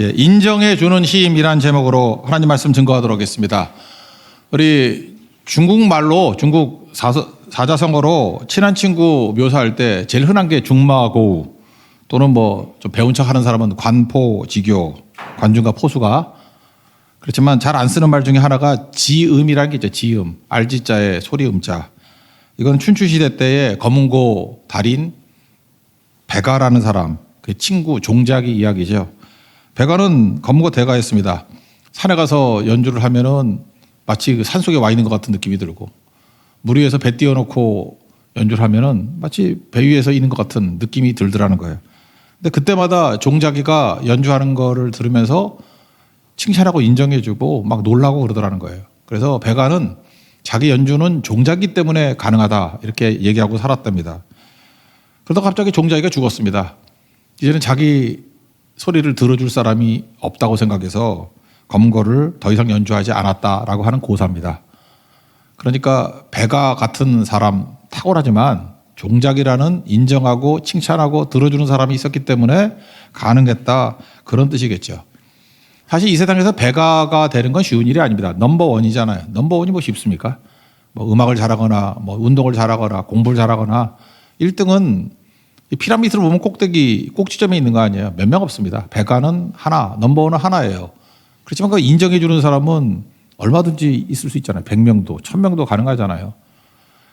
예, 인정해 주는 힘이란 제목으로 하나님 말씀 증거하도록 하겠습니다. 우리 중국 말로 중국 사자성어로 친한 친구 묘사할 때 제일 흔한 게 중마고우 또는 뭐 좀 배운 척 하는 사람은 관포지교, 관중과 포수가 그렇지만 잘 안 쓰는 말 중에 하나가 지음이라는 게 있죠. 지음, 알지자의 소리음자. 이건 춘추시대 때에 검은고 달인 배가라는 사람, 그 친구 종자기 이야기죠. 배가는 검은고 대가였습니다. 산에 가서 연주를 하면은 마치 그 산속에 와 있는 것 같은 느낌이 들고 물 위에서 배 띄워놓고 연주를 하면은 마치 배 위에서 있는 것 같은 느낌이 들더라는 거예요. 근데 그때마다 종자기가 연주하는 거를 들으면서 칭찬하고 인정해주고 막 놀라고 그러더라는 거예요. 그래서 배가는 자기 연주는 종자기 때문에 가능하다 이렇게 얘기하고 살았답니다. 그러다 갑자기 종자기가 죽었습니다. 이제는 자기 소리를 들어줄 사람이 없다고 생각해서 검거를 더 이상 연주하지 않았다라고 하는 고사입니다. 그러니까 배가 같은 사람 탁월하지만 종자기라는 인정하고 칭찬하고 들어주는 사람이 있었기 때문에 가능했다 그런 뜻이겠죠. 사실 이 세상에서 배가가 되는 건 쉬운 일이 아닙니다. 넘버원이잖아요. 넘버원이 뭐 쉽습니까? 뭐 음악을 잘하거나 뭐 운동을 잘하거나 공부를 잘하거나 1등은 피라미드를 보면 꼭지점에 있는 거 아니에요. 몇 명 없습니다. 배가는 하나, 넘버원은 하나예요. 그렇지만 그 인정해 주는 사람은 얼마든지 있을 수 있잖아요. 100명도 1000명도 가능하잖아요.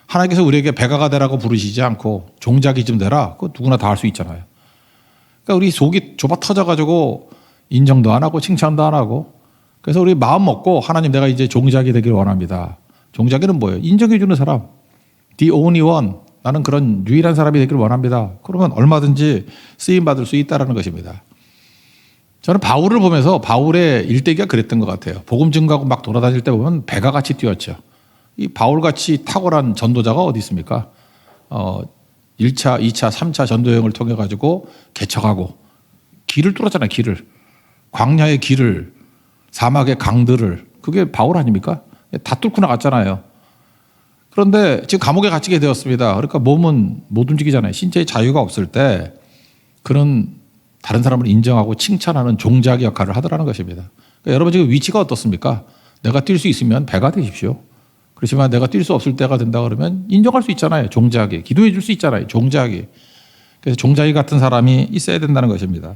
하나님께서 우리에게 배가가 되라고 부르시지 않고 종자기 좀 되라. 그거 누구나 다 할 수 있잖아요. 그러니까 우리 속이 좁아 터져가지고 인정도 안 하고 칭찬도 안 하고 그래서 우리 마음 먹고 하나님 내가 이제 종자기 되기를 원합니다. 종자기는 뭐예요? 인정해 주는 사람. The only one. 나는 그런 유일한 사람이 되기를 원합니다. 그러면 얼마든지 쓰임받을 수 있다는 것입니다. 저는 바울을 보면서 바울의 일대기가 그랬던 것 같아요. 복음 증거하고 막 돌아다닐 때 보면 배가 같이 뛰었죠. 이 바울같이 탁월한 전도자가 어디 있습니까? 1차, 2차, 3차 전도여행을 통해 가지고 개척하고 길을 뚫었잖아요. 길을. 광야의 길을, 사막의 강들을. 그게 바울 아닙니까? 다 뚫고 나갔잖아요. 그런데 지금 감옥에 갇히게 되었습니다. 그러니까 몸은 못 움직이잖아요. 신체의 자유가 없을 때 그런 다른 사람을 인정하고 칭찬하는 종자기 역할을 하더라는 것입니다. 그러니까 여러분 지금 위치가 어떻습니까? 내가 뛸 수 있으면 배가 되십시오. 그렇지만 내가 뛸 수 없을 때가 된다 그러면 인정할 수 있잖아요. 종자기. 기도해 줄 수 있잖아요. 종자기. 그래서 종자기 같은 사람이 있어야 된다는 것입니다.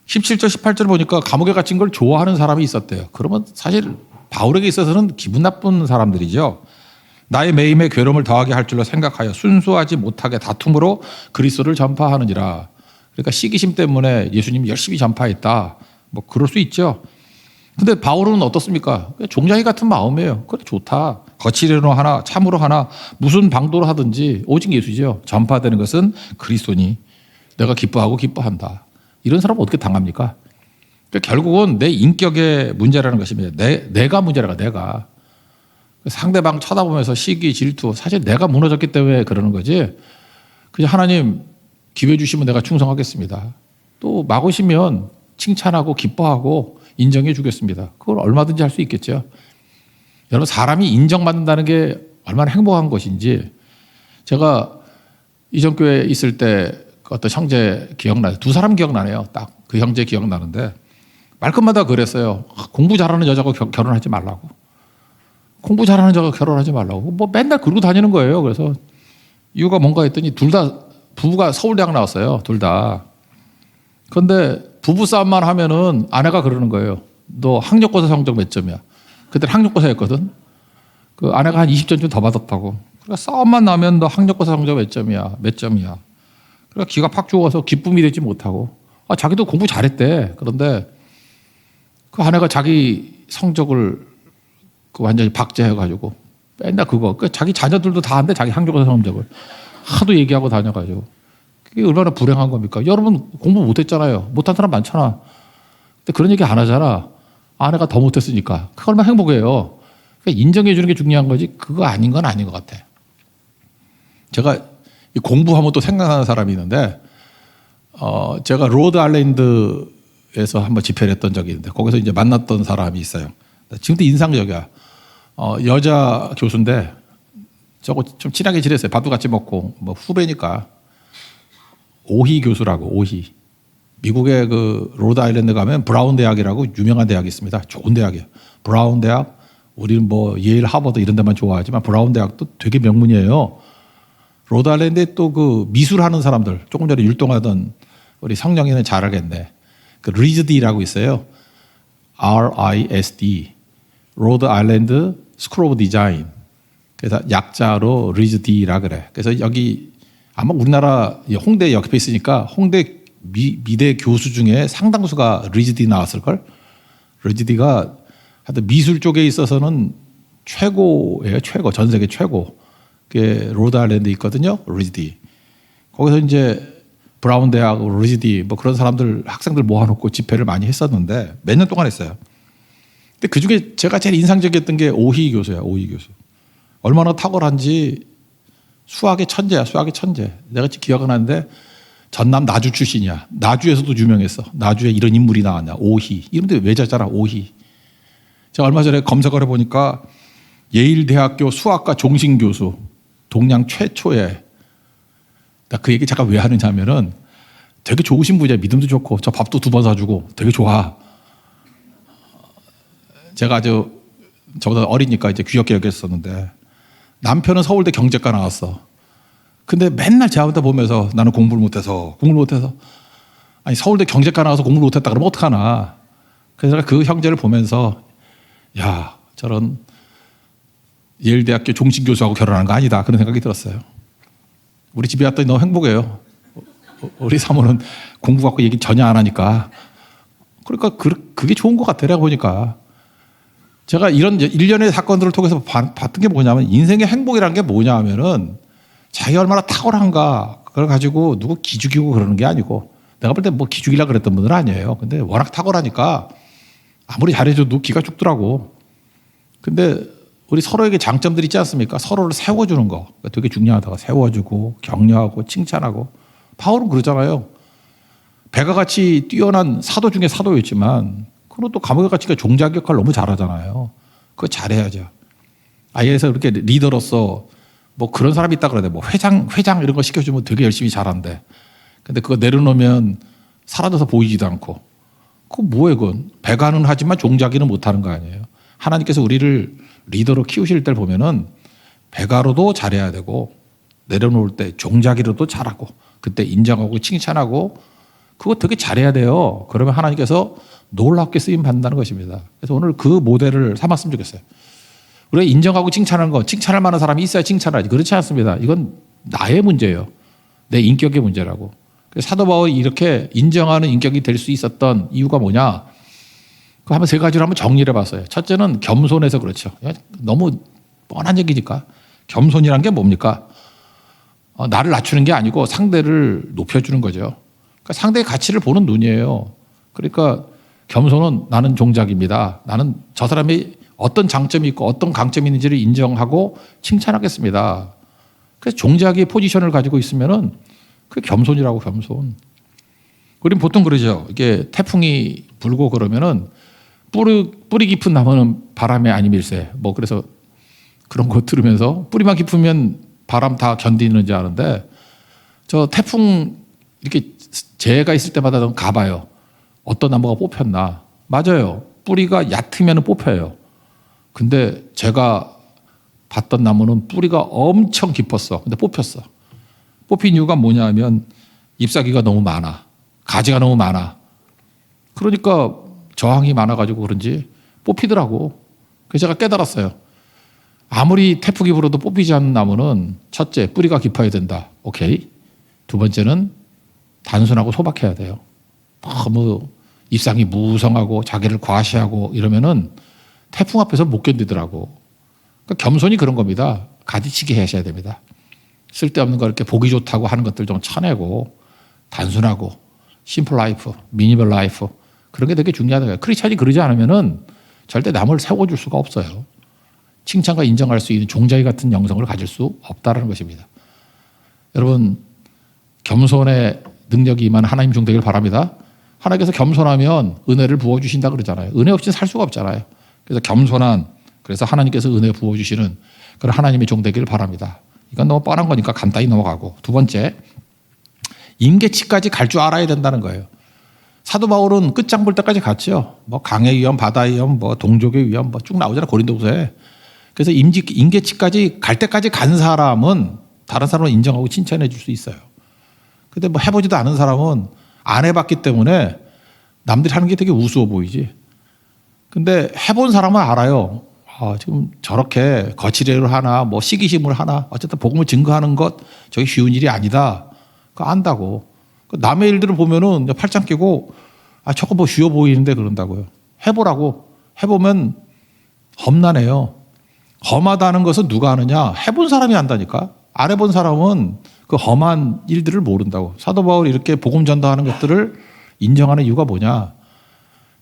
17절 18절 보니까 감옥에 갇힌 걸 좋아하는 사람이 있었대요. 그러면 사실 바울에게 있어서는 기분 나쁜 사람들이죠. 나의 매임에 괴로움을 더하게 할 줄로 생각하여 순수하지 못하게 다툼으로 그리스도를 전파하느니라. 그러니까 시기심 때문에 예수님 열심히 전파했다. 뭐 그럴 수 있죠. 근데 바울은 어떻습니까? 종자기 같은 마음이에요. 그래 좋다. 거칠으로 하나 참으로 하나 무슨 방도로 하든지 오직 예수죠. 전파되는 것은 그리스도니 내가 기뻐하고 기뻐한다. 이런 사람은 어떻게 당합니까? 그러니까 결국은 내 인격의 문제라는 것입니다. 내가 문제라가 내가. 상대방 쳐다보면서 시기, 질투 사실 내가 무너졌기 때문에 그러는 거지. 그냥 하나님 기회 주시면 내가 충성하겠습니다. 또 막으시면 칭찬하고 기뻐하고 인정해 주겠습니다. 그걸 얼마든지 할 수 있겠죠. 여러분 사람이 인정받는다는 게 얼마나 행복한 것인지 제가 이전 교회에 있을 때 어떤 형제 기억나요. 두 사람 기억나네요. 딱 그 형제 기억나는데 말끝마다 그랬어요. 공부 잘하는 여자하고 결혼하지 말라고. 공부 잘하는 여자가 결혼하지 말라고. 뭐 맨날 그러고 다니는 거예요. 그래서 이유가 뭔가 했더니 둘 다 부부가 서울대학 나왔어요. 둘 다. 그런데 부부싸움만 하면은 아내가 그러는 거예요. 너 학력고사 성적 몇 점이야? 그때 학력고사였거든. 그 아내가 한 20점쯤 더 받았다고. 그러니까 싸움만 나면 너 학력고사 성적 몇 점이야? 몇 점이야? 그러니까 기가 팍 죽어서 기쁨이 되지 못하고. 자기도 공부 잘했대. 그런데 그 아내가 자기 성적을 완전히 박제해가지고 맨날 그거. 자기 자녀들도 다 한대. 자기 학력고사 성적을. 하도 얘기하고 다녀가지고. 그게 얼마나 불행한 겁니까? 여러분 공부 못했잖아요. 못한 사람 많잖아. 근데 그런 얘기 안 하잖아. 아내가 더 못했으니까. 그거 얼마나 행복해요. 그러니까 인정해 주는 게 중요한 거지 그거 아닌 건 아닌 것 같아. 제가 공부하면 또 생각나는 사람이 있는데 제가 로드 아일랜드에서 한번 집회를 했던 적이 있는데 거기서 이제 만났던 사람이 있어요. 지금도 인상적이야. 여자 교수인데 저거 좀 친하게 지냈어요. 밥도 같이 먹고 뭐 후배니까 오희 교수라고 오희. 미국의 그 로드 아일랜드 가면 브라운 대학이라고 유명한 대학이 있습니다. 좋은 대학이에요. 브라운 대학, 우리는 뭐 예일, 하버드 이런 데만 좋아하지만 브라운 대학도 되게 명문이에요. 로드 아일랜드에 또 그 미술하는 사람들, 조금 전에 율동하던 우리 성령이는 잘 알겠네. 그 리즈디라고 있어요. RISD, 로드 아일랜드 스쿨 오브 디자인. 그래서 약자로 리즈디라 그래. 그래서 여기 아마 우리나라 홍대 옆에 있으니까 홍대 미대 교수 중에 상당수가 리즈디 나왔을걸? 리즈디가 하여튼 미술 쪽에 있어서는 최고예요. 최고. 전 세계 최고. 그게 로드 아일랜드 있거든요. 리즈디. 거기서 이제 브라운 대학, 리즈디 뭐 그런 사람들 학생들 모아놓고 집회를 많이 했었는데 몇 년 동안 했어요. 근데 그중에 제가 제일 인상적이었던 게 오희 교수야. 오희 교수. 얼마나 탁월한지 수학의 천재야. 수학의 천재. 내가 기억은 하는데 전남 나주 출신이야. 나주에서도 유명했어. 나주에 이런 인물이 나왔냐. 오희. 이름도 외자잖아. 오희. 제가 얼마 전에 검색을 해보니까 예일대학교 수학과 종신교수. 동양 최초의. 나 그 얘기 잠깐 왜 하느냐 하면은 되게 좋으신 분이야. 믿음도 좋고 저 밥도 2번 사주고 되게 좋아. 제가 아주 저보다 어리니까 이제 귀엽게 여겼었는데 남편은 서울대 경제과 나왔어. 근데 맨날 제한테 보면서 나는 공부를 못해서 아니 서울대 경제과 나와서 공부를 못했다 그러면 어떡하나. 그래서 제가 그 형제를 보면서 야 저런 예일대학교 종신교수하고 결혼한 거 아니다 그런 생각이 들었어요. 우리 집에 왔더니 너무 행복해요. 우리 사모는 공부 갖고 얘기 전혀 안 하니까. 그러니까 그게 좋은 것 같아. 내가 보니까. 제가 이런 일련의 사건들을 통해서 봤던 게 뭐냐면 인생의 행복이라는 게 뭐냐 하면은 자기가 얼마나 탁월한가 그걸 가지고 누구 기죽이고 그러는 게 아니고 내가 볼 때 뭐 기죽이려고 그랬던 분들은 아니에요. 근데 워낙 탁월하니까 아무리 잘해줘도 기가 죽더라고. 근데 우리 서로에게 장점들이 있지 않습니까? 서로를 세워주는 거 되게 중요하다고. 세워주고 격려하고 칭찬하고. 바울은 그러잖아요. 배가 같이 뛰어난 사도 중에 사도였지만 그리고 또 감옥에 갇히니까 종자 역할을 너무 잘하잖아요. 그거 잘해야죠. 아예에서 그렇게 리더로서 뭐 그런 사람이 있다 그러는데 뭐 회장 이런 거 시켜주면 되게 열심히 잘한대. 근데 그거 내려놓으면 사라져서 보이지도 않고. 그거 뭐예요, 그건? 배가는 하지만 종자기는 못하는 거 아니에요. 하나님께서 우리를 리더로 키우실 때 보면은 배가로도 잘해야 되고 내려놓을 때 종자기로도 잘하고 그때 인정하고 칭찬하고 그거 되게 잘해야 돼요. 그러면 하나님께서 놀랍게 쓰임 받는다는 것입니다. 그래서 오늘 그 모델을 삼았으면 좋겠어요. 우리가 인정하고 칭찬하는 거, 칭찬할 만한 사람이 있어야 칭찬하지. 그렇지 않습니다. 이건 나의 문제예요. 내 인격의 문제라고. 그래서 사도 바울이 이렇게 인정하는 인격이 될 수 있었던 이유가 뭐냐? 그 한번 3가지로 한번 정리를 해봤어요. 첫째는 겸손해서 그렇죠. 너무 뻔한 얘기니까. 겸손이란 게 뭡니까? 나를 낮추는 게 아니고 상대를 높여주는 거죠. 그러니까 상대의 가치를 보는 눈이에요. 그러니까 겸손은 나는 종작입니다. 나는 저 사람이 어떤 장점이 있고 어떤 강점이 있는지를 인정하고 칭찬하겠습니다. 그래서 종작의 포지션을 가지고 있으면은 그게 겸손이라고. 겸손. 우리는 보통 그러죠. 이게 태풍이 불고 그러면은 뿌리 깊은 나무는 바람에 안 밀세. 뭐 그래서 그런 거 들으면서 뿌리만 깊으면 바람 다 견디는지 아는데 저 태풍 이렇게 재해가 있을 때마다 가봐요. 어떤 나무가 뽑혔나. 맞아요. 뿌리가 얕으면 뽑혀요. 근데 제가 봤던 나무는 뿌리가 엄청 깊었어. 근데 뽑혔어. 뽑힌 이유가 뭐냐 하면 잎사귀가 너무 많아. 가지가 너무 많아. 그러니까 저항이 많아가지고 그런지 뽑히더라고. 그래서 제가 깨달았어요. 아무리 태풍이 불어도 뽑히지 않는 나무는 첫째, 뿌리가 깊어야 된다. 오케이. 2번째는 단순하고 소박해야 돼요. 너무 입상이 무성하고 자기를 과시하고 이러면은 태풍 앞에서 못 견디더라고. 그러니까 겸손이 그런 겁니다. 가지치기 하셔야 됩니다. 쓸데없는 거 이렇게 보기 좋다고 하는 것들 좀 쳐내고 단순하고 심플 라이프, 미니멀 라이프 그런 게 되게 중요하다. 크리스찬이 그러지 않으면은 절대 남을 세워줄 수가 없어요. 칭찬과 인정할 수 있는 종자기 같은 영성을 가질 수 없다는 것입니다. 여러분 겸손의 능력이 임한 하나님 종 되길 바랍니다. 하나님께서 겸손하면 은혜를 부어주신다 그러잖아요. 은혜 없이는 살 수가 없잖아요. 그래서 겸손한 그래서 하나님께서 은혜 부어주시는 그런 하나님의 종 되길 바랍니다. 이건 너무 뻔한 거니까 간단히 넘어가고 2번째 임계치까지 갈 줄 알아야 된다는 거예요. 사도 바울은 끝장 볼 때까지 갔죠. 뭐 강의 위험, 바다의 위험, 뭐 동족의 위험, 뭐 쭉 나오잖아 고린도후서에. 그래서 임계치까지 갈 때까지 간 사람은 다른 사람을 인정하고 칭찬해 줄 수 있어요. 근데 뭐 해보지도 않은 사람은 안 해봤기 때문에 남들이 하는 게 되게 우스워 보이지. 근데 해본 사람은 알아요. 지금 저렇게 거칠애를 하나, 뭐 시기심을 하나, 어쨌든 복음을 증거하는 것, 저게 쉬운 일이 아니다. 그거 안다고. 남의 일들을 보면은 팔짱 끼고, 저거 뭐 쉬워 보이는데 그런다고요. 해보라고. 해보면 험난해요. 험하다는 것은 누가 아느냐? 해본 사람이 안다니까. 안 해본 사람은 그 험한 일들을 모른다고. 사도 바울이 이렇게 복음 전도하는 것들을 인정하는 이유가 뭐냐?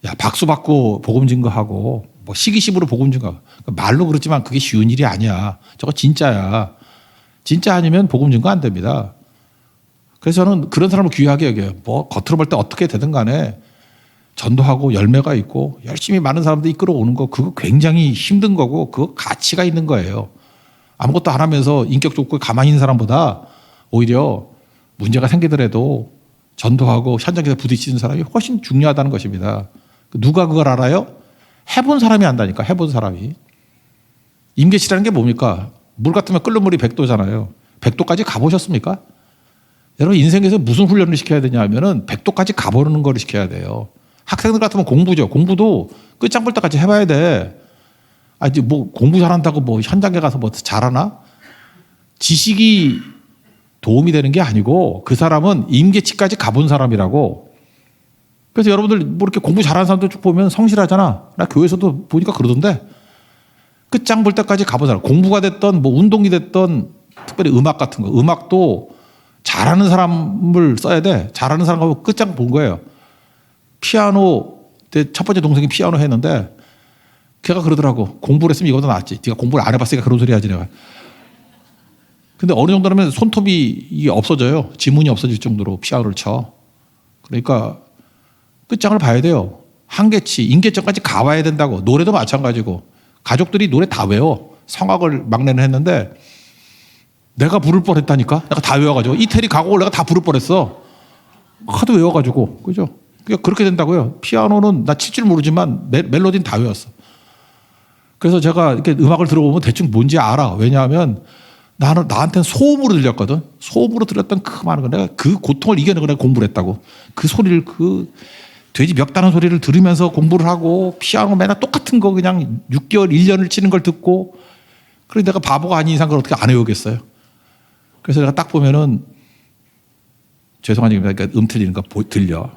야, 박수 받고 복음 증거하고, 뭐 시기심으로 복음 증거하고. 말로 그렇지만 그게 쉬운 일이 아니야. 저거 진짜야. 진짜 아니면 복음 증거 안 됩니다. 그래서 저는 그런 사람을 귀하게 여겨요. 뭐 겉으로 볼 때 어떻게 되든 간에 전도하고 열매가 있고 열심히 많은 사람들 이끌어오는 거 그거 굉장히 힘든 거고 그거 가치가 있는 거예요. 아무것도 안 하면서 인격 좋고 가만히 있는 사람보다 오히려 문제가 생기더라도 전도하고 현장에서 부딪히는 사람이 훨씬 중요하다는 것입니다. 누가 그걸 알아요? 해본 사람이 안다니까. 해본 사람이. 임계치라는 게 뭡니까? 물 같으면 끓는 물이 100도잖아요. 100도까지 가보셨습니까? 여러분 인생에서 무슨 훈련을 시켜야 되냐 하면은 100도까지 가보는 걸 시켜야 돼요. 학생들 같으면 공부죠. 공부도 끝장 볼 때까지 해봐야 돼. 이제 뭐 공부 잘한다고 뭐 현장에 가서 뭐 잘하나? 지식이 도움이 되는 게 아니고 그 사람은 임계치까지 가본 사람이라고. 그래서 여러분들 뭐 이렇게 공부 잘하는 사람들 쭉 보면 성실하잖아. 나 교회에서도 보니까 그러던데. 끝장 볼 때까지 가본 사람. 공부가 됐던 뭐 운동이 됐던 특별히 음악 같은 거. 음악도 잘하는 사람을 써야 돼. 잘하는 사람하고 끝장 본 거예요. 피아노 때 첫 번째 동생이 피아노 했는데 걔가 그러더라고. 공부를 했으면 이거보다 낫지. 네가 공부를 안 해봤으니까 그런 소리 하지 내가. 근데 어느 정도라면 손톱이 이게 없어져요. 지문이 없어질 정도로 피아노를 쳐. 그러니까 끝장을 봐야 돼요. 한계치, 임계점까지 가봐야 된다고. 노래도 마찬가지고. 가족들이 노래 다 외워. 성악을 막내는 했는데 내가 부를 뻔했다니까. 내가 다 외워가지고 이태리 가곡을 내가 다 부를 뻔했어. 하도 외워가지고. 그죠? 그렇게 된다고요. 피아노는 나 칠 줄 모르지만 멜로디는 다 외웠어. 그래서 제가 이렇게 음악을 들어보면 대충 뭔지 알아. 왜냐하면 나한테는 소음으로 들렸거든. 소음으로 들렸던 그 많은 거. 내가 그 고통을 이겨내고 내가 공부를 했다고. 그 소리를 그 돼지 멱다는 소리를 들으면서 공부를 하고 피아노 맨날 똑같은 거 그냥 6개월, 1년을 치는 걸 듣고 그래 내가 바보가 아닌 이상 그걸 어떻게 안 외우겠어요. 그래서 내가 딱 보면은 죄송하니까 그러니까 틀리는 거 들려.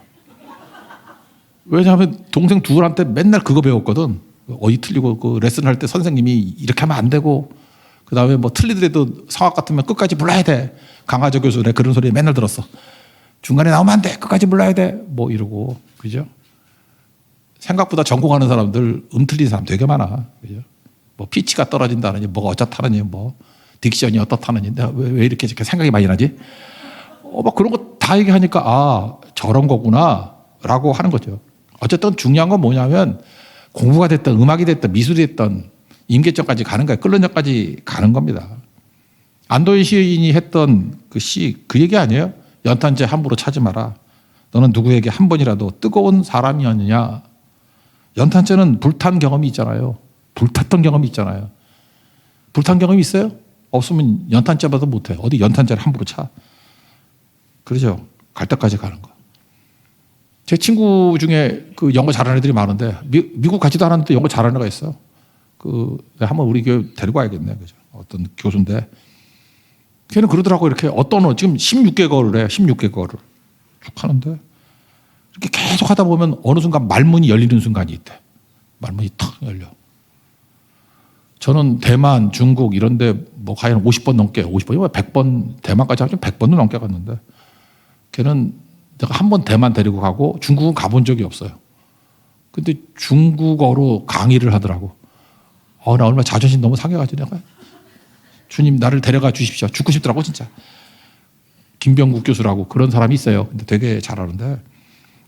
왜냐하면 동생 둘한테 맨날 그거 배웠거든. 어디 틀리고 그 레슨 할 때 선생님이 이렇게 하면 안 되고 그다음에 뭐 틀리더라도 성악 같으면 끝까지 불러야 돼. 강하저 교수 내가 그런 소리 맨날 들었어. 중간에 나오면 안 돼. 끝까지 불러야 돼. 뭐 이러고 그죠? 생각보다 전공하는 사람들 틀린 사람 되게 많아. 그죠? 뭐 피치가 떨어진다느니 뭐가 어쩌다느니 뭐 딕션이 어떻다느니 내가 왜 이렇게 생각이 많이 나지? 막 그런 거 다 얘기하니까 저런 거구나라고 하는 거죠. 어쨌든 중요한 건 뭐냐면 공부가 됐든 음악이 됐든 미술이 됐든 임계점까지 가는 거예요. 끓는 점까지 가는 겁니다. 안도인 시인이 했던 그 시, 그 얘기 아니에요? 연탄재 함부로 차지 마라. 너는 누구에게 한 번이라도 뜨거운 사람이었느냐. 연탄재는 불탄 경험이 있잖아요. 불탔던 경험이 있잖아요. 불탄 경험이 있어요? 없으면 연탄재봐도 못해. 어디 연탄재를 함부로 차. 그러죠. 갈 때까지 가는 거. 제 친구 중에 그 영어 잘하는 애들이 많은데 미국 가지도 않았는데 영어 잘하는 애가 있어. 한번 우리 교회 데리고 와야겠네. 그죠? 어떤 교수인데. 걔는 그러더라고. 이렇게 지금 16개월을 해. 16개월을. 쭉 하는데. 이렇게 계속 하다 보면 어느 순간 말문이 열리는 순간이 있대. 말문이 탁 열려. 저는 대만, 중국 이런데 뭐 과연 50번 넘게, 50번이 100번, 대만까지 하면 100번도 넘게 갔는데 걔는 내가 한 번 대만 데리고 가고 중국은 가본 적이 없어요. 근데 중국어로 강의를 하더라고. 나 얼마나 자존심 너무 상해가지고 내가 주님 나를 데려가 주십시오. 죽고 싶더라고 진짜. 김병국 교수라고 그런 사람이 있어요. 근데 되게 잘하는데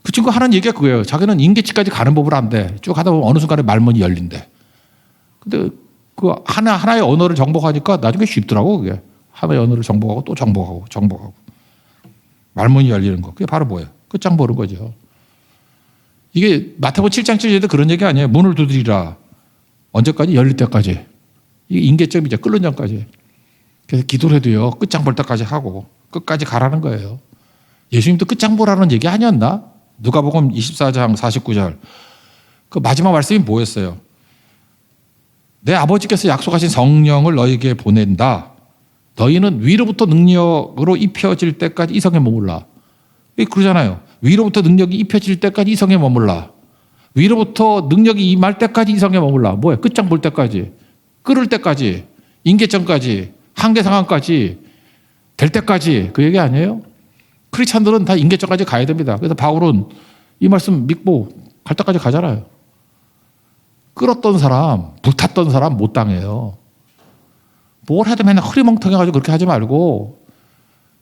그 친구 하는 얘기가 그거예요. 자기는 임계치까지 가는 법을 안 돼. 쭉 하다 보면 어느 순간에 말문이 열린대. 근데 그 하나의 언어를 정복하니까 나중에 쉽더라고 그게. 하나의 언어를 정복하고 또 정복하고. 말문이 열리는 거. 그게 바로 뭐예요? 끝장 보는 거죠. 이게 마태복음 7장 7절에도 그런 얘기 아니에요. 문을 두드리라. 언제까지? 열릴 때까지. 이게 임계점이죠. 끓는 전까지. 그래서 기도를 해도요. 끝장 볼 때까지 하고 끝까지 가라는 거예요. 예수님도 끝장 보라는 얘기 아니었나? 누가복음 24장 49절. 그 마지막 말씀이 뭐였어요? 내 아버지께서 약속하신 성령을 너희에게 보낸다. 너희는 위로부터 능력으로 입혀질 때까지 이 성에 머물라. 그러잖아요. 위로부터 능력이 입혀질 때까지 이 성에 머물라. 위로부터 능력이 임할 때까지 이 성에 머물라. 뭐야? 끝장 볼 때까지. 끓을 때까지. 임계점까지. 한계 상황까지. 될 때까지. 그 얘기 아니에요? 크리스찬들은 다 임계점까지 가야 됩니다. 그래서 바울은 이 말씀 믿고 갈 때까지 가잖아요. 끌었던 사람, 불탔던 사람 못 당해요. 뭘 해도 맨날 흐리멍텅해가지고 그렇게 하지 말고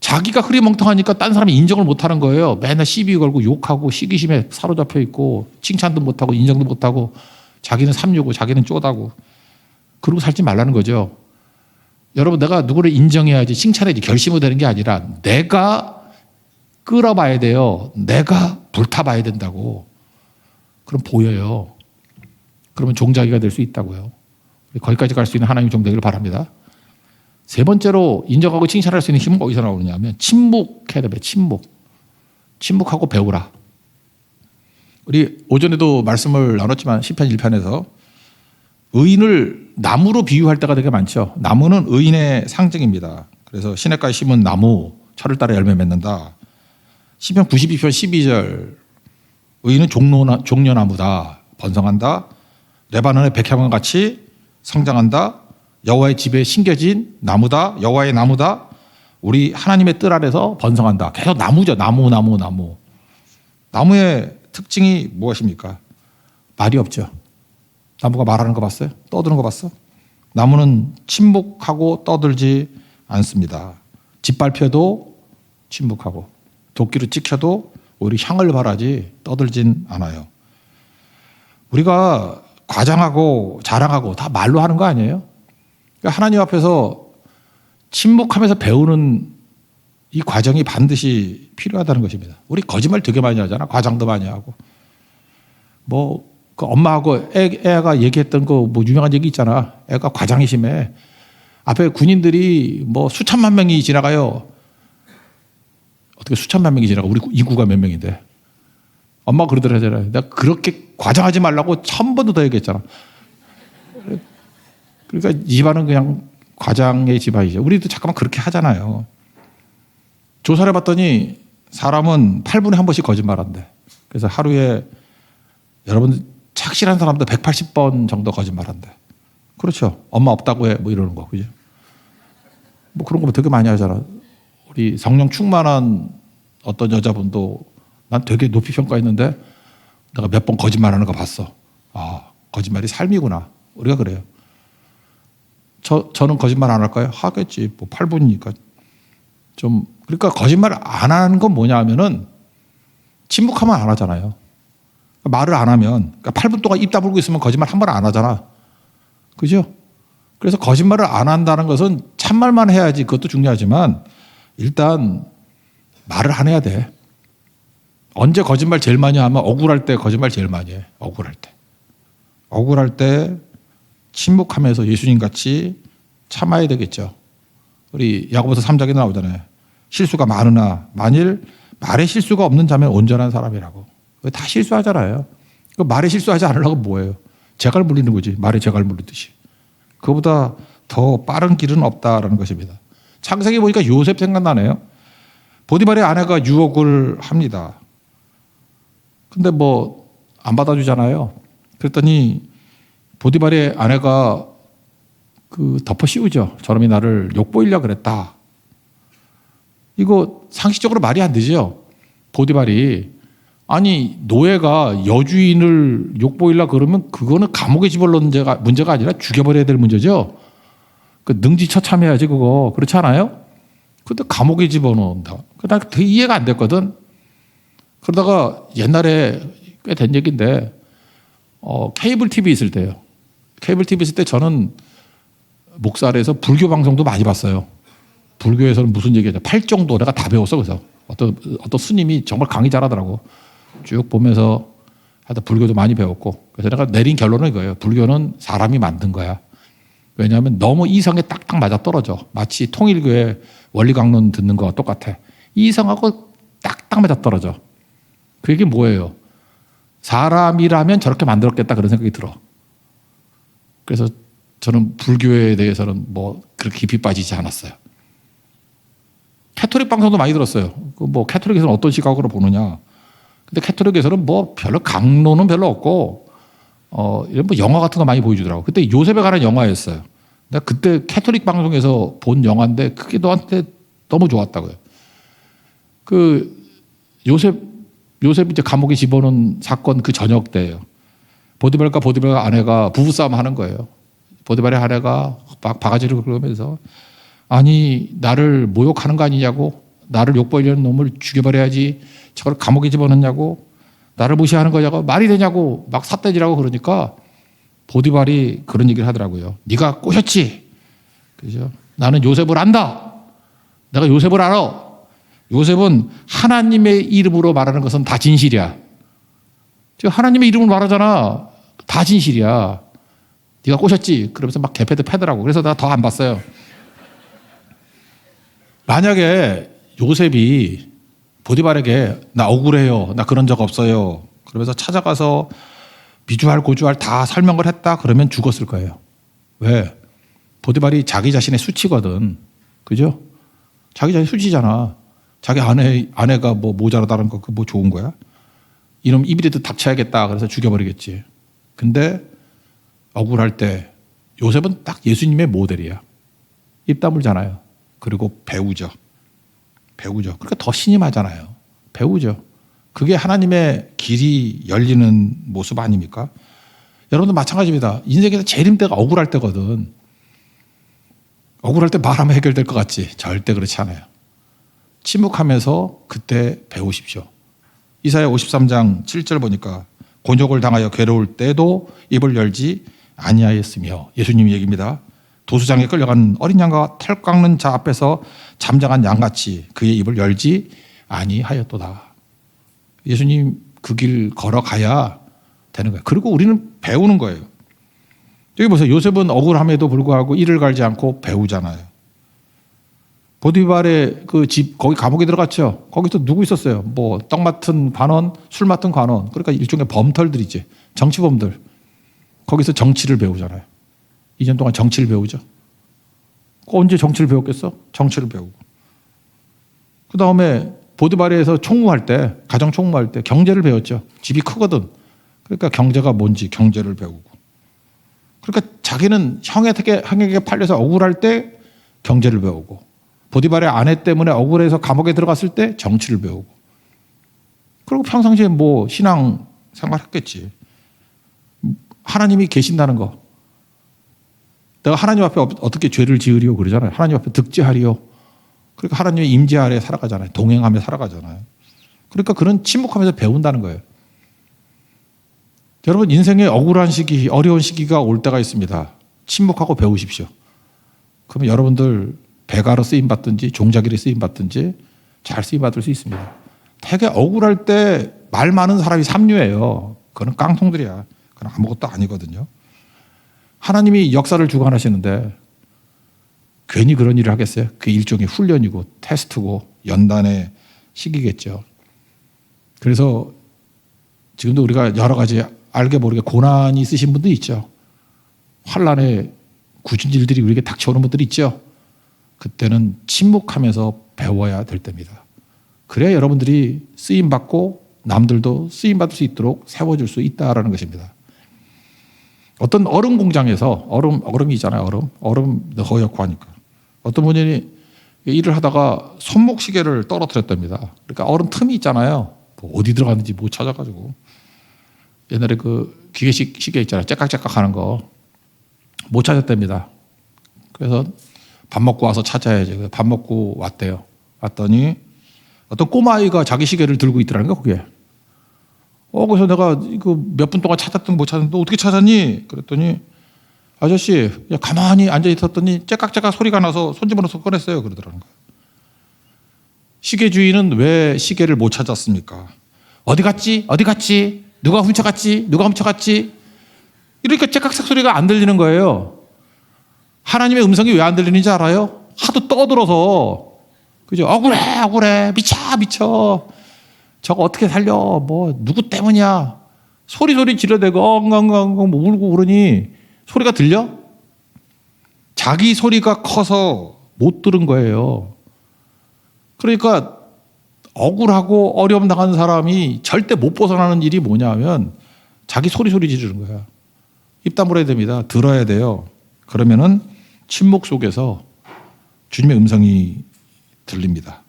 자기가 흐리멍텅하니까 딴 사람이 인정을 못하는 거예요. 맨날 시비 걸고 욕하고 시기심에 사로잡혀 있고 칭찬도 못하고 인정도 못하고 자기는 삼류고 자기는 쪼다고 그러고 살지 말라는 거죠. 여러분 내가 누구를 인정해야지 칭찬해야지 결심이 되는 게 아니라 내가 끌어봐야 돼요. 내가 불타봐야 된다고. 그럼 보여요. 그러면 종자기가 될 수 있다고요. 거기까지 갈 수 있는 하나님의 종 되기를 바랍니다. 세 번째로 인정하고 칭찬할 수 있는 힘은 어디서 나오느냐면 침묵해야 돼요. 침묵. 침묵하고 배우라. 우리 오전에도 말씀을 나눴지만 시편 1편에서 의인을 나무로 비유할 때가 되게 많죠. 나무는 의인의 상징입니다. 그래서 시냇가에 심은 나무 철을 따라 열매 맺는다. 시편 92편 12절 의인은 종려나무다. 번성한다. 레바논의 백향과 같이 성장한다. 여호와의 집에 심겨진 나무다. 여호와의 나무다. 우리 하나님의 뜰 아래서 번성한다. 계속 나무죠. 나무. 나무의 특징이 무엇입니까? 말이 없죠. 나무가 말하는 거 봤어요? 떠드는 거 봤어? 나무는 침묵하고 떠들지 않습니다. 짓밟혀도 침묵하고 도끼로 찍혀도 오히려 향을 발하지 떠들진 않아요. 우리가 과장하고 자랑하고 다 말로 하는 거 아니에요? 그러니까 하나님 앞에서 침묵하면서 배우는 이 과정이 반드시 필요하다는 것입니다. 우리 거짓말 되게 많이 하잖아. 과장도 많이 하고. 뭐, 그 엄마하고 애가 얘기했던 그 뭐 유명한 얘기 있잖아. 애가 과장이 심해. 앞에 군인들이 뭐 수천만 명이 지나가요. 어떻게 수천만 명이 지나가? 우리 인구가 몇 명인데. 엄마가 그러더라잖아요. 내가 그렇게 과장하지 말라고 1000번도 더 얘기했잖아. 그러니까 이 집안은 그냥 과장의 집안이죠. 우리도 잠깐만 그렇게 하잖아요. 조사를 해봤더니 사람은 8분에 한 번씩 거짓말한대. 그래서 하루에 여러분 착실한 사람도 180번 정도 거짓말한대. 그렇죠. 엄마 없다고 해. 뭐 이러는 거. 그죠? 뭐 그런 거 되게 많이 하잖아. 우리 성령 충만한 어떤 여자분도 난 되게 높이 평가했는데 내가 몇 번 거짓말하는 거 봤어. 아, 거짓말이 삶이구나. 우리가 그래요. 저는 거짓말 안 할까요? 하겠지. 뭐 8분이니까. 좀 그러니까 거짓말 안 하는 건 뭐냐 하면은 침묵하면 안 하잖아요. 말을 안 하면 그러니까 8분 동안 입 다물고 있으면 거짓말 한 번 안 하잖아. 그죠? 그래서 거짓말을 안 한다는 것은 참말만 해야지 그것도 중요하지만 일단 말을 안 해야 돼. 언제 거짓말 제일 많이 하면 억울할 때 거짓말 제일 많이 해. 억울할 때 침묵하면서 예수님 같이 참아야 되겠죠. 우리 야고보서 3장에 나오잖아요. 실수가 많으나 만일 말에 실수가 없는 자면 온전한 사람이라고. 다 실수하잖아요. 그 말에 실수하지 않으려고 뭐예요? 재갈 물리는 거지. 말에 재갈 물리듯이. 그보다 더 빠른 길은 없다라는 것입니다. 창세기 보니까 요셉 생각나네요. 보디발의 아내가 유혹을 합니다. 근데 뭐 안 받아주잖아요. 그랬더니 보디발의 아내가 그 덮어 씌우죠. 저놈이 나를 욕보이려고 그랬다. 이거 상식적으로 말이 안 되죠. 보디발이 아니 노예가 여주인을 욕보이려고 그러면 그거는 감옥에 집어넣는 문제가 아니라 죽여버려야 될 문제죠. 그 능지처참해야지 그거. 그렇지 않아요? 근데 감옥에 집어넣는다. 나 되게 이해가 안 됐거든. 그러다가 옛날에 꽤 된 얘기인데 케이블 TV 있을 때요. 케이블 TV 있을 때 저는 목살에서 불교 방송도 많이 봤어요. 불교에서는 무슨 얘기하냐. 팔정도 내가 다 배웠어. 그래서 어떤 스님이 정말 강의 잘하더라고. 쭉 보면서 하여튼 불교도 많이 배웠고. 그래서 내가 내린 결론은 이거예요. 불교는 사람이 만든 거야. 왜냐하면 너무 이성에 딱딱 맞아떨어져. 마치 통일교의 원리강론 듣는 거와 똑같아. 이성하고 딱딱 맞아떨어져. 그 얘기 뭐예요? 사람이라면 저렇게 만들었겠다 그런 생각이 들어. 그래서 저는 불교에 대해서는 뭐 그렇게 깊이 빠지지 않았어요. 캐토릭 방송도 많이 들었어요. 뭐 캐토릭에서는 어떤 시각으로 보느냐. 근데 캐토릭에서는 뭐 별로 강론은 별로 없고 이런 뭐 영화 같은 거 많이 보여주더라고. 그때 요셉에 관한 영화였어요. 내가 그때 캐토릭 방송에서 본 영화인데 그게 너한테 너무 좋았다고요. 그 요셉 이제 감옥에 집어넣은 사건 그 저녁 때예요. 보디발과 보디발 아내가 부부싸움 하는 거예요. 보디발의 아내가 막 바가지를 그러면서 아니 나를 모욕하는 거 아니냐고, 나를 욕벌이는 놈을 죽여버려야지, 저걸 감옥에 집어넣냐고, 나를 무시하는 거냐고, 말이 되냐고 막 삿대질하고 그러니까 보디발이 그런 얘기를 하더라고요. 네가 꼬셨지. 그죠? 나는 요셉을 안다. 내가 요셉을 알아. 요셉은 하나님의 이름으로 말하는 것은 다 진실이야. 하나님의 이름으로 말하잖아. 다 진실이야. 네가 꼬셨지. 그러면서 막 개패도 패더라고. 그래서 나 더 안 봤어요. 만약에 요셉이 보디발에게 나 억울해요, 나 그런 적 없어요, 그러면서 찾아가서 비주알 고주알 다 설명을 했다 그러면 죽었을 거예요. 왜? 보디발이 자기 자신의 수치거든. 그죠? 자기 자신 수치잖아. 자기 아내가 뭐 모자라다는 거 그 뭐 좋은 거야? 이놈 입이라도 닥쳐야겠다 그래서 죽여버리겠지. 근데 억울할 때 요셉은 딱 예수님의 모델이야. 입 다물잖아요. 그리고 배우죠. 그러니까 더 신임하잖아요. 배우죠. 그게 하나님의 길이 열리는 모습 아닙니까? 여러분도 마찬가지입니다. 인생에서 제일 힘들 때가 억울할 때거든. 억울할 때 말하면 해결될 것 같지? 절대 그렇지 않아요. 침묵하면서 그때 배우십시오. 이사야 53장 7절 보니까 곤욕을 당하여 괴로울 때도 입을 열지 아니하였으며, 예수님 얘기입니다. 도수장에 끌려간 어린 양과 털 깎는 자 앞에서 잠잠한 양같이 그의 입을 열지 아니하였도다. 예수님 그 길 걸어가야 되는 거예요. 그리고 우리는 배우는 거예요. 여기 보세요. 요셉은 억울함에도 불구하고 이를 갈지 않고 배우잖아요. 보디발의 그 집, 거기 감옥에 들어갔죠. 거기서 누구 있었어요? 뭐 떡 맡은 관원, 술 맡은 관원. 그러니까 일종의 범털들이지. 정치범들. 거기서 정치를 배우잖아요. 2년 동안 정치를 배우죠. 언제 정치를 배웠겠어? 정치를 배우고. 그 다음에 보디발에서 총무할 때, 가정 총무할 때 경제를 배웠죠. 집이 크거든. 그러니까 경제가 뭔지 경제를 배우고. 그러니까 자기는 형에게 팔려서 억울할 때 경제를 배우고, 보디발의 아내 때문에 억울해서 감옥에 들어갔을 때 정치를 배우고, 그리고 평상시에 뭐 신앙 생활했겠지. 하나님이 계신다는 거. 내가 하나님 앞에 어떻게 죄를 지으리오 그러잖아요. 하나님 앞에 득죄하리오. 그러니까 하나님의 임재 아래 살아가잖아요. 동행하며 살아가잖아요. 그러니까 그런 침묵하면서 배운다는 거예요. 여러분 인생에 억울한 시기, 어려운 시기가 올 때가 있습니다. 침묵하고 배우십시오. 그러면 여러분들 배가로 쓰임받든지 종자기로 쓰임받든지 잘 쓰임받을 수 있습니다. 되게 억울할 때 말 많은 사람이 삼류예요. 그건 깡통들이야. 그건 아무것도 아니거든요. 하나님이 역사를 주관하시는데 괜히 그런 일을 하겠어요? 그게 일종의 훈련이고 테스트고 연단의 시기겠죠. 그래서 지금도 우리가 여러 가지 알게 모르게 고난이 있으신 분도 있죠. 환난의 굳은 일들이 우리에게 닥쳐오는 분들이 있죠. 그때는 침묵하면서 배워야 될 때입니다. 그래야 여러분들이 쓰임받고 남들도 쓰임받을 수 있도록 세워줄 수 있다는 것입니다. 어떤 얼음 공장에서 얼음이 있잖아요. 얼음 허옇고 하니까 어떤 분이 일을 하다가 손목시계를 떨어뜨렸답니다. 그러니까 얼음 틈이 있잖아요. 뭐 어디 들어갔는지 못 찾아가지고 옛날에 그 기계식 시계 있잖아요. 째깍째깍 하는 거 못 찾았답니다. 그래서 밥 먹고 와서 찾아야지. 밥 먹고 왔대요. 왔더니 어떤 꼬마아이가 자기 시계를 들고 있더라는 거야, 거기에. 그래서 내가 이거 몇 분 동안 찾았던 못 찾았는데 어떻게 찾았니? 그랬더니 아저씨 그냥 가만히 앉아 있었더니 째깍째깍 소리가 나서 손 집어넣어서 꺼냈어요. 그러더라는 거예요. 시계 주인은 왜 시계를 못 찾았습니까? 어디 갔지? 어디 갔지? 누가 훔쳐갔지? 누가 훔쳐갔지? 이렇게 째깍색 소리가 안 들리는 거예요. 하나님의 음성이 왜 안 들리는지 알아요? 하도 떠들어서. 그죠? 억울해. 미쳐. 저거 어떻게 살려? 뭐, 누구 때문이야? 소리 지르대고, 엉엉엉엉 뭐 울고 그러니 소리가 들려? 자기 소리가 커서 못 들은 거예요. 그러니까 억울하고 어려움 당하는 사람이 절대 못 벗어나는 일이 뭐냐면 자기 소리 지르는 거야. 입 다물어야 됩니다. 들어야 돼요. 그러면은 침묵 속에서 주님의 음성이 들립니다.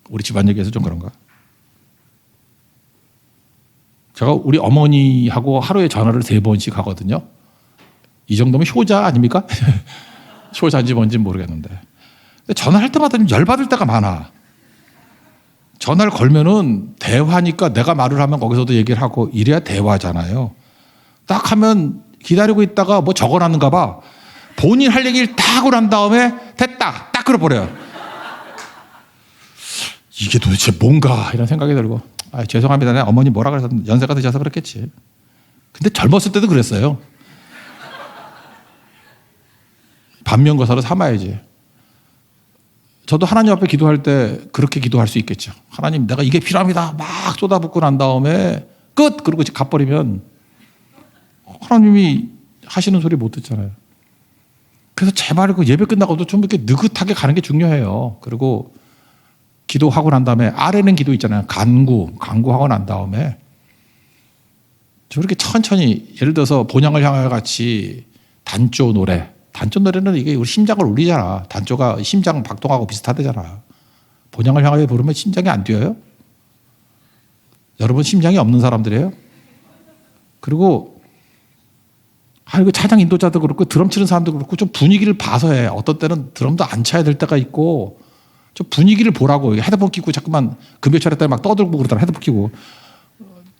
우리 집안 얘기해서 좀 그런가? 제가 우리 어머니하고 하루에 전화를 3번씩 하거든요. 이 정도면 효자 아닙니까? 효자인지 뭔지 모르겠는데. 전화할 때마다 좀 열받을 때가 많아. 전화를 걸면은 대화니까 내가 말을 하면 거기서도 얘기를 하고 이래야 대화잖아요. 딱 하면 기다리고 있다가 뭐 적어놨는가 봐. 본인 할 얘기를 다 하고 난 다음에 됐다. 딱 끌어버려요. 이게 도대체 뭔가 이런 생각이 들고 죄송합니다. 내가 어머니 뭐라 그래서 연세가 드셔서 그랬겠지. 근데 젊었을 때도 그랬어요. 반면교사로 삼아야지. 저도 하나님 앞에 기도할 때 그렇게 기도할 수 있겠죠. 하나님 내가 이게 필요합니다. 막 쏟아붓고 난 다음에 끝! 그러고 가버리면 하나님이 하시는 소리 못 듣잖아요. 그래서 제발 그 예배 끝나고도 좀 이렇게 느긋하게 가는 게 중요해요. 그리고 기도하고 난 다음에 아래는 기도 있잖아요. 간구하고 난 다음에 저렇게 천천히 예를 들어서 본향을 향하여 같이 단조 노래는 이게 우리 심장을 울리잖아. 단조가 심장 박동하고 비슷하대잖아. 본향을 향하여 부르면 심장이 안 뛰어요? 여러분 심장이 없는 사람들이에요? 그리고 그 찬양 인도자도 그렇고 드럼 치는 사람도 그렇고 좀 분위기를 봐서 해. 어떤 때는 드럼도 안 쳐야 될 때가 있고 좀 분위기를 보라고. 헤드폰 끼고 자꾸만 금요철에 막 떠들고 그러더라. 헤드폰 끼고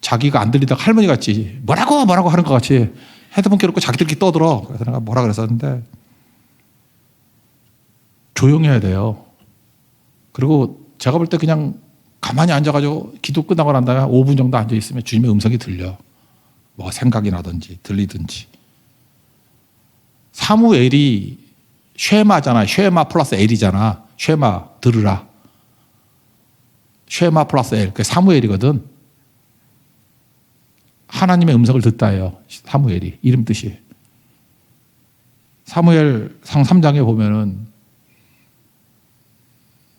자기가 안 들리다가 할머니 같이 뭐라고 하는 것 같이 헤드폰 껴놓고 자기들끼리 떠들어. 그래서 내가 뭐라 그랬었는데 조용해야 돼요. 그리고 제가 볼 때 그냥 가만히 앉아가지고 기도 끝나고 난 다음에 5분 정도 앉아있으면 주님의 음성이 들려. 뭐 생각이 나든지 들리든지. 사무엘이 쉐마잖아. 쉐마 플러스 엘이잖아. 쉐마 들으라. 쉐마 플러스 엘. 그게 사무엘이거든. 하나님의 음성을 듣다예요. 사무엘이. 이름 뜻이. 사무엘 상 3장에 보면은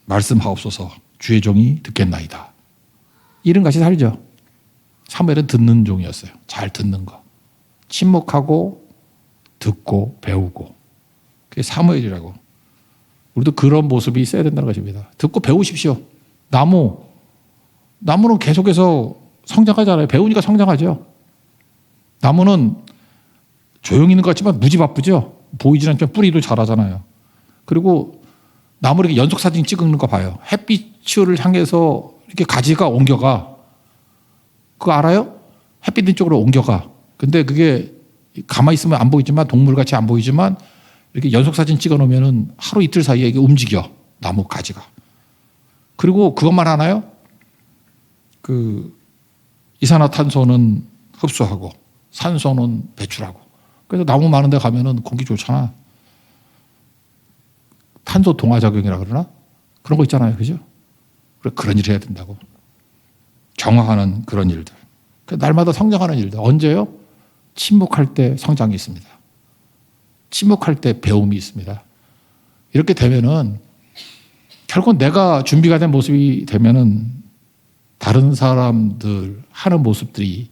말씀하옵소서 주의 종이 듣겠나이다. 이름같이 살죠. 사무엘은 듣는 종이었어요. 잘 듣는 거. 침묵하고 듣고 배우고. 그게 사무엘이라고. 우리도 그런 모습이 있어야 된다는 것입니다. 듣고 배우십시오. 나무는 계속해서 성장하잖아요. 배우니까 성장하죠. 나무는 조용히 있는 것 같지만 무지 바쁘죠. 보이지 않지만 뿌리도 자라잖아요. 그리고 나무를 이렇게 연속 사진 찍는 거 봐요. 햇빛을 향해서 이렇게 가지가 옮겨가. 그거 알아요? 햇빛 있는 쪽으로 옮겨가. 근데 그게 가만히 있으면 안 보이지만 동물같이 안 보이지만 이렇게 연속 사진 찍어 놓으면 하루 이틀 사이에 이게 움직여. 나무 가지가. 그리고 그것만 하나요? 이산화탄소는 흡수하고 산소는 배출하고. 그래서 나무 많은 데 가면은 공기 좋잖아. 탄소 동화작용이라 그러나? 그런 거 있잖아요. 그죠? 그런 일을 해야 된다고. 정화하는 그런 일들. 날마다 성장하는 일들. 언제요? 침묵할 때 성장이 있습니다. 침묵할 때 배움이 있습니다. 이렇게 되면은 결국 내가 준비가 된 모습이 되면은 다른 사람들 하는 모습들이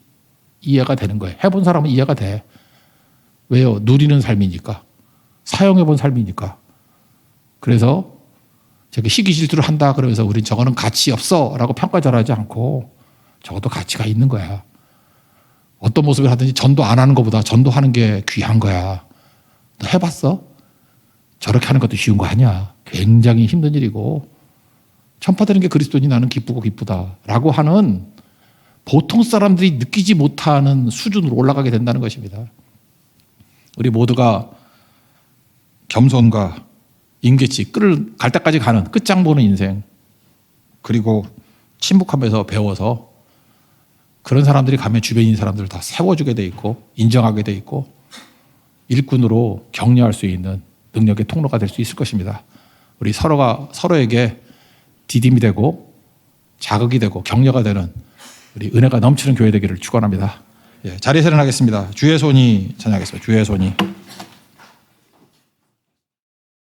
이해가 되는 거예요. 해본 사람은 이해가 돼. 왜요? 누리는 삶이니까. 사용해본 삶이니까. 그래서 저기 시기 질투를 한다 그러면서 우린 저거는 가치 없어 라고 평가절하지 않고 저것도 가치가 있는 거야. 어떤 모습을 하든지 전도 안 하는 것보다 전도하는 게 귀한 거야. 너 해봤어? 저렇게 하는 것도 쉬운 거 아니야. 굉장히 힘든 일이고 천파되는 게 그리스도인이 나는 기쁘고 기쁘다라고 하는 보통 사람들이 느끼지 못하는 수준으로 올라가게 된다는 것입니다. 우리 모두가 겸손과 임계치 갈 때까지 가는 끝장 보는 인생 그리고 침묵하면서 배워서 그런 사람들이 가면 주변에 있는 사람들을 다 세워주게 돼 있고 인정하게 돼 있고 일꾼으로 격려할 수 있는 능력의 통로가 될 수 있을 것입니다. 우리 서로가 서로에게 디딤이 되고 자극이 되고 격려가 되는 우리 은혜가 넘치는 교회 되기를 축원합니다. 예, 자리에서 일어나겠습니다. 주의 손이 찬양하겠습니다. 주의 손이.